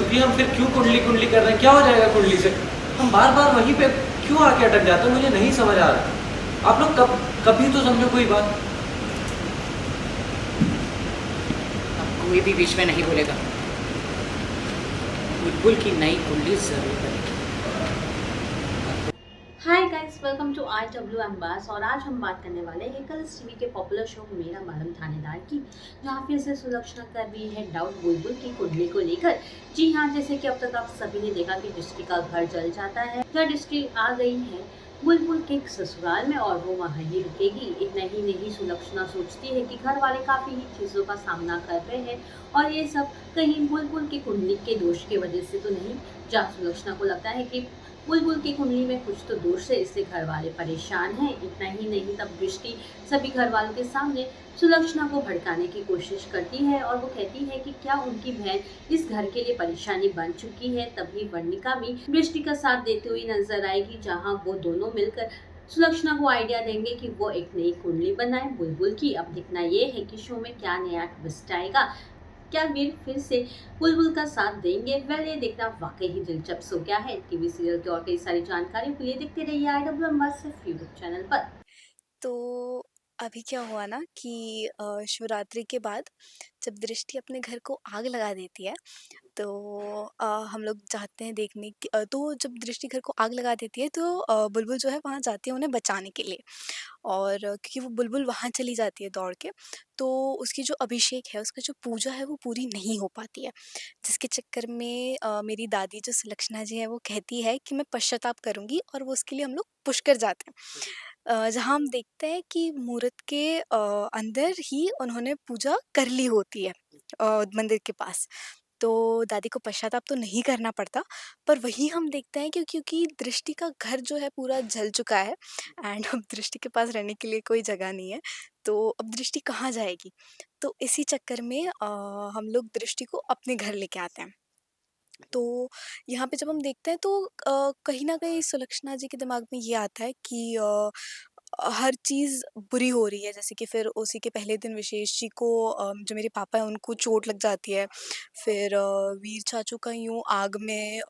चुकी है, हम फिर क्यों कुंडली कुंडली कर रहे हैं? क्या हो जाएगा कुंडली से? हम बार बार वहीं पे क्यों आके अटक जाते हैं? मुझे नहीं समझ आ रहा। आप लोग कभी तो समझो कोई बात। अब कोई भी बीच में नहीं बोलेगा। बुलबुल की नई कुंडली जरूर बनेगी। Hi guys, welcome to RW अम्बास। और आज हम बात करने वाले हैं कलर्स टीवी के पॉपुलर शो मेरा मैडम थानेदार की, जहाँ फिर से सुलक्षणा कर रही है डाउट बुलबुल की कुंडली को लेकर। जी हाँ, जैसे कि अब तक आप सभी ने देखा कि दृष्टि का घर जल जाता है या दृष्टि आ गई है बुलबुल के ससुराल में और वो वहाँ ही रुकेगी। इतना ही नहीं, सुलक्षणा सोचती है कि घर वाले काफ़ी ही चीज़ों का सामना कर रहे हैं और ये सब कहीं बुलबुल की कुंडली के दोष की वजह से तो नहीं। जहाँ सुलक्षणा को लगता है कि बुलबुल की कुंडली में कुछ तो दोष है, इसलिए घर वाले परेशान हैं। इतना ही नहीं, तब दृष्टि सभी घर वालों के सामने सुलक्षणा को भड़काने की कोशिश करती है और वो कहती है कि क्या उनकी बहन इस घर के लिए परेशानी बन चुकी है। तभी वर्णिका भी दृष्टि का साथ देते हुए नजर आएगी, जहाँ वो दोनों मिलकर सुलक्षणा को आइडिया देंगे कि वो एक नई कुंडली बनाए बुलबुल की। अब देखना ये है कि शो में क्या नया ट्विस्ट आएगा। क्या वीर फिर से बुलबुल का साथ देंगे? वेल, ये देखना वाकई ही दिलचस्प हो गया है। टीवी सीरियल की और कई सारी जानकारियों के लिए देखते रहिए RW अम्बास सिर्फ यूट्यूब चैनल पर। तो अभी क्या हुआ ना कि शिवरात्रि के बाद जब दृष्टि अपने घर को आग लगा देती है, तो हम लोग जाते हैं देखने की। तो जब दृष्टि घर को आग लगा देती है तो बुलबुल जो है वहाँ जाती है उन्हें बचाने के लिए। और क्योंकि वो बुलबुल वहाँ चली जाती है दौड़ के, तो उसकी जो अभिषेक है, उसका जो पूजा है वो पूरी नहीं हो पाती है, जिसके चक्कर में मेरी दादी जो सुलक्षणा जी है वो कहती है कि मैं पश्चाताप करूँगी, और वो उसके लिए हम लोग पुष्कर जाते हैं। जहाँ हम देखते हैं कि मूर्त के अंदर ही उन्होंने पूजा कर ली होती है मंदिर के पास। तो दादी को पश्चाताप तो नहीं करना पड़ता, पर वहीं हम देखते हैं कि क्योंकि दृष्टि का घर जो है पूरा जल चुका है एंड अब दृष्टि के पास रहने के लिए कोई जगह नहीं है, तो अब दृष्टि कहाँ जाएगी? तो इसी चक्कर में हम लोग दृष्टि को अपने घर लेके आते हैं। तो यहाँ पे जब हम देखते हैं तो कहीं न कहीं सुलक्षणा जी के दिमाग में ये आता है कि हर चीज़ बुरी हो रही है। जैसे कि फिर उसी के पहले दिन विशेष जी को जो मेरे पापा हैं उनको चोट लग जाती है। फिर वीर चाचू का यूँ आग में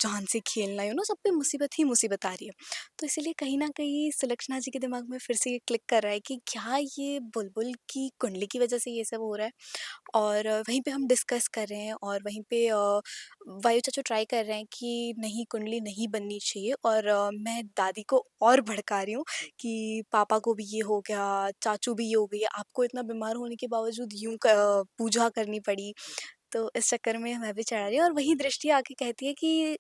जान से खेलना, सब पे मुसीबत ही मुसीबत आ रही है। तो इसीलिए कहीं न कहीं सुलक्षणा जी के दिमाग में फिर से ये क्लिक कर रहा है कि क्या ये बुलबुल की कुंडली की वज़ह से ये सब हो रहा है? और वहीं पे हम डिस्कस कर रहे हैं, और वहीं पे वायु चाचू ट्राई कर रहे हैं कि नहीं, कुंडली नहीं बननी चाहिए, और मैं दादी को और भड़का रही हूँ कि पापा को भी ये हो गया, चाचू भी ये हो गई, आपको इतना बीमार होने के बावजूद यूँ पूजा करनी पड़ी। तो इस चक्कर में मैं भी चढ़ा रही हूँ, और वहीं दृष्टि आके कहती है कि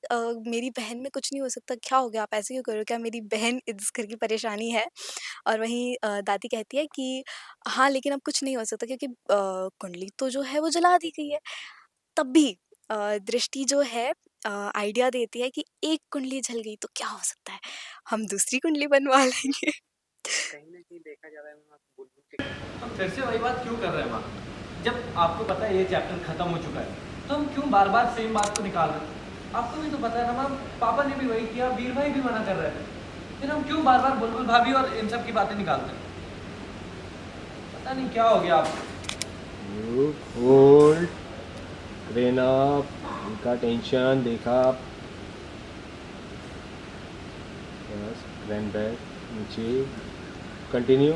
मेरी बहन में कुछ नहीं हो सकता, क्या हो गया? आप ऐसे क्यों कर रहे हो? क्या मेरी बहन इस घर की परेशानी है? और वहीं दादी कहती है कि हाँ, लेकिन अब कुछ नहीं हो सकता क्योंकि कुंडली तो जो है वो जला दी गई है। तब भी दृष्टि जो है आइडिया देती है कि एक कुंडली जल गई तो क्या हो सकता है? हम दूसरी कुंडली बनवा लेंगे। कहीं ना कहीं देखा जा रहा है बुलबुल के हम फिर से वही बात क्यों कर रहे हैं माँ? जब आपको पता है ये चैप्टर खत्म हो चुका है, तो हम क्यों बार बार सेम बात को निकाल रहे हैं? आपको भी तो पता है ना मैम, पापा ने भी वही किया, वीर भाई भी मना कर रहे थे। फिर हम क्यों बार बार बुलबुल भाभी और इन सब की बातें निकालते हैं? पता नहीं क्या हो गया आपको। You hold, train up, उनका टेंशन देखा। बस ग्रैंड बैक नीचे, कंटिन्यू।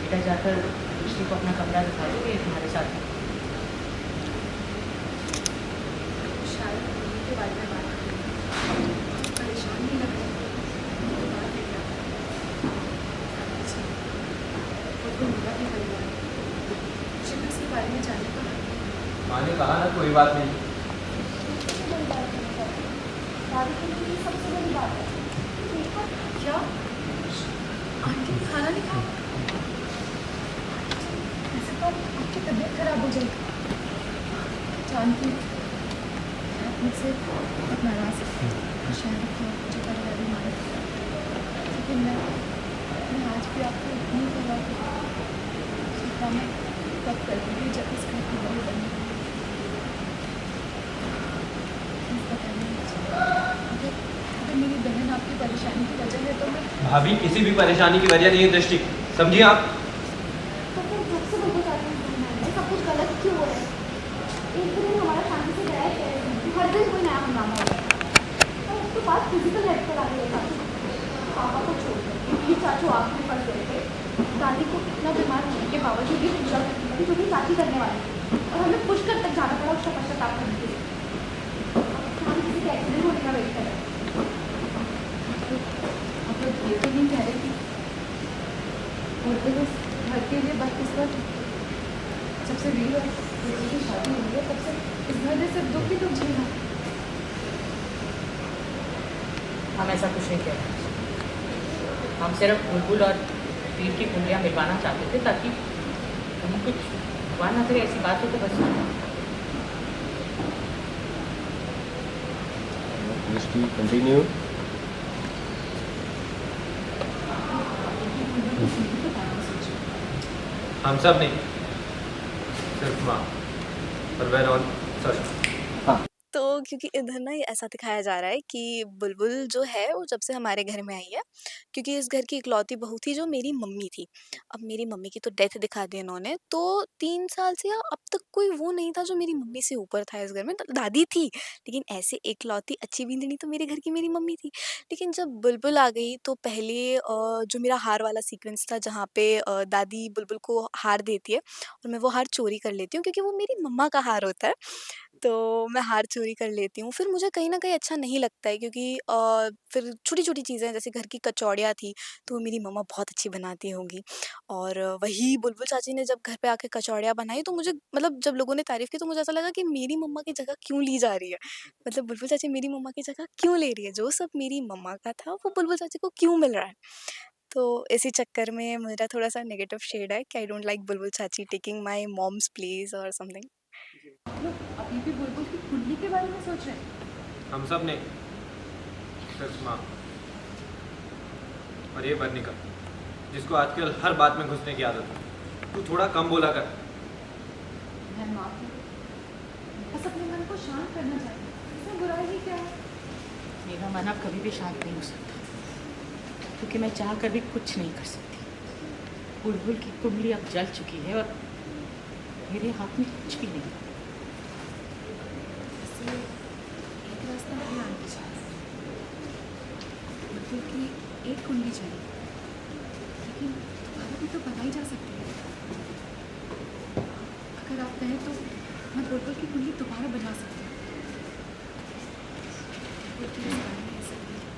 बेटा जाकर दृष्टि को अपना कमरा दिखा दोगे तुम्हारे साथ में? शायद उन्हीं के बारे में बात करें, परेशान नहीं लग रहा है, बात नहीं लग रहा है। और वो मेरा भी परिवार है, मुझे भी इसके बारे में जानने का हक है। माँ ने कहा ना कोई बात नहीं। सबसे बड़ी बात है, दादी के लिए ये सबसे बड़ी बात है। क्या आंटी ने खाना नहीं खाया? ऐसे तो आपकी तबीयत खराब हो जाएगी। जानती हूँ आप मुझसे बहुत नाराज़ हैं, शायद आपको मुझे परिवार में मारे, लेकिन मैं आज भी आपको इतनी परवाह करती हूँ। मैं कब करूँगी जब इस घर की बड़ी बनी? प्लीज़ बताइए मुझे, अगर मेरी बहन आपकी परेशानी की वजह है तो मैं भाभी किसी भी परेशानी की वजह नहीं है दृष्टि, समझिए आप। तो फिर जब से लोगों जाते हैं सब कुछ गलत क्यों हो रहा है? एक दिन बात फिजिकल हेल्थ पर आ रही है चाचू। पापा को छोड़ कर ये चाचू आखिरी पर गए थे। दादी को इतना बीमार होने के बावजूद भी पूजा करती थी जो कि चाची करने वाली थी, और हमें पुश कर तक जाना पड़ा उसका पश्चाताप करने के लिए। हम किसी के एक्सीडेंट होने का वेट कर रहे हैं। मतलब ये तो नहीं कह रही थी और तो बस घर के लिए बस इस बार जब से वीर और बेटी की शादी हुई है तब से इस घर में सिर्फ दुख ही दुख झेला। हम ऐसा कुछ नहीं कह रहे। हम सिर्फ बुलबुल और वीर की कुंडलियाँ मिलवाना चाहते थे ताकि कहीं कुछ भगवान ना करे ऐसी बात हो तो बस। दृष्टि कंटिन्यू। हम सब नहीं, सिर्फ माँ और वेरॉन सॉरी। तो क्योंकि इधर ना ये ऐसा दिखाया जा रहा है कि बुलबुल जो है वो जब से हमारे घर में आई है, क्योंकि इस घर की इकलौती बहू थी जो मेरी मम्मी थी। अब मेरी मम्मी की तो डेथ दिखा दी इन्होंने, तो 3 साल से या अब तक कोई वो नहीं था जो मेरी मम्मी से ऊपर था इस घर में। दादी थी, लेकिन ऐसे इकलौती अच्छी बिंदनी तो मेरे घर की मेरी मम्मी थी। लेकिन जब बुलबुल आ गई तो पहले जो मेरा हार वाला सीक्वेंस था जहाँ पे दादी बुलबुल को हार देती है और मैं वो हार चोरी कर लेती हूँ, क्योंकि वो मेरी मम्मा का हार होता है। तो मैं हार चोरी कर लेती हूँ। फिर मुझे कहीं न कहीं अच्छा नहीं लगता है, क्योंकि फिर छोटी-छोटी चीज़ें जैसे घर की कचौड़ियाँ थी, तो वो मेरी मम्मा बहुत अच्छी बनाती होंगी। और वही बुलबुल चाची ने जब घर पे आके कचौड़ियाँ बनाई तो मुझे मतलब जब लोगों ने तारीफ़ की तो मुझे ऐसा लगा कि मेरी मम्मा की जगह क्यों ली जा रही है? मतलब बुलबुल चाची मेरी मम्मा की जगह क्यों ले रही है? जो सब मेरी मम्मा का था वो बुलबुल चाची को क्यों मिल रहा है? तो इसी चक्कर में मेरा थोड़ा-सा नेगेटिव शेड है कि आई डोंट लाइक बुलबुल चाची टेकिंग माय मॉम्स प्लेस और समथिंग। लोग अभी भी बुलबुल की कुंडली के बारे में सोच रहे हैं। हम सब नहीं, सिर्फ माँ और ये वर्णिका जिसको आजकल हर बात में घुसने की आदत है। तू थोड़ा कम बोला कर। मैं माफ हूँ, बस अपने मन को शांत करना चाहिए। इसमें बुराई ही क्या है? मेरा मन अब कभी भी शांत नहीं हो सकता, क्योंकि मैं चाह कर भी कुछ नहीं कर सकती। बुलबुल की कुंडली अब जल चुकी है और मेरे हाथ में कुछ भी नहीं। इसलिए एक रास्ता है आंटी जी, बुलबुल की एक कुंडली चाहिए, लेकिन दोबारा भी तो बनाई जा सकती है। अगर आप कहें तो मैं बुलबुल की कुंडली दोबारा बना सकती हूँ। बुलबुल की इस बारे में ऐसा नहीं है।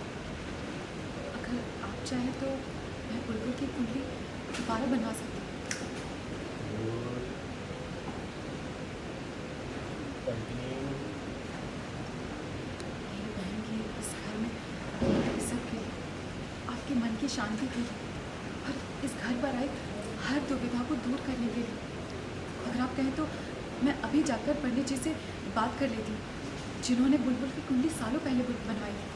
अगर आप चाहें तो मैं बुलबुल की कुंडली दोबारा बना सकती हूँ। मेरी बहन की इस घर में सबके लिए आपके मन की शांति के लिए और इस घर पर आए हर दुविधा को दूर करने के लिए, अगर आप कहें तो मैं अभी जाकर पंडित जी से बात कर लेती हूँ, जिन्होंने बुलबुल की कुंडली सालों पहले बनवाई थी,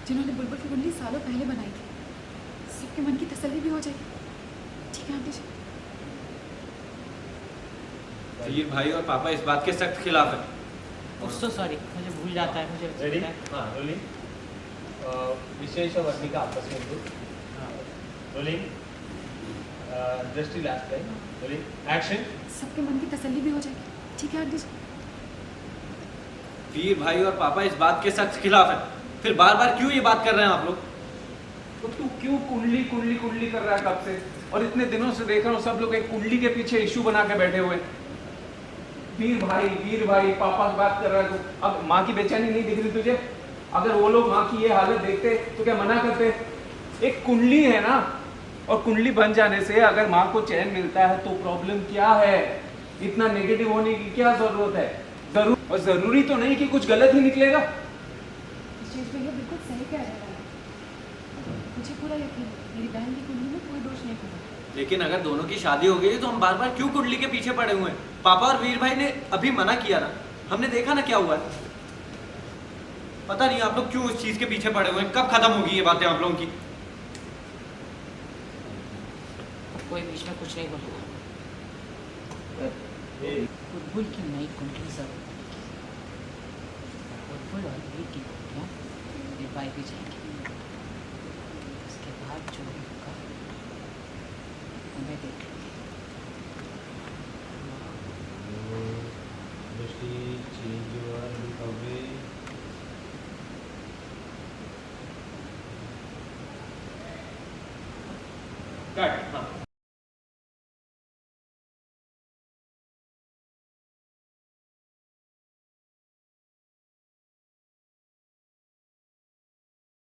जिन्होंने बुलबुल की कुंडली सालों पहले बनाई थी। सबके मन की तसल्ली भी हो जाएगी। ठीक है आंटी जी। वीर भाई और पापा इस बात के सख्त खिलाफ है। सो सॉरी, मुझे भूल जाता है। मुझे रेडी? पता है। हाँ रोलिंग। विशेष और वर्णिका आपस में दो। रोलिंग। दृष्टि लास्ट टाइम। Rolling action. सबके मन की तसल्ली भी हो जाएगी। ठीक है आंटी जी। वीर भाई और पापा इस बात के सख्त खिलाफ है। फिर बार बार क्यों ये बात कर रहे हैं आप लोग? तो तू क्यों कुंडली कुंडली कुंडली कर रहा है कब से? और इतने दिनों से देख रहा हूँ सब लोग एक कुंडली के पीछे इशू बना के बैठे हुए। वीर भाई पापा की बात कर रहा है तू। अब माँ की बेचैनी नहीं दिख रही तुझे? अगर वो लोग माँ की ये हालत देखते तो क्या मना करते? एक कुंडली है ना, और कुंडली बन जाने से अगर माँ को चैन मिलता है तो प्रॉब्लम क्या है? इतना नेगेटिव होने की क्या जरूरत है? और जरूरी तो नहीं कि कुछ गलत ही निकलेगा। विशेष भैया बिल्कुल सही कह रहे हैं। मुझे पूरा यकीन है मेरी बहन की कुंडली में कोई दोष नहीं होगा। लेकिन अगर दोनों की शादी हो गई तो हम बार बार क्यों कुंडली के पीछे पड़े हुए हैं? पापा और वीर भाई ने अभी मना किया ना, हमने देखा ना क्या हुआ है। पता नहीं आप लोग क्यों इस चीज के पीछे पड़े हुए हैं। कब खत्म होगी ये बातें आप लोगों की? कोई बीच में कुछ नहीं बोलेगा। बुलबुल की नई कुंडली जरूर बनेगी। बुलबुल और वीर की कुंडलियाँ निर्वाय भी जाएंगी। उसके बाद जो भी होगा उन्हें देख लेंगे। दृष्टि change your look away. Cut हाँ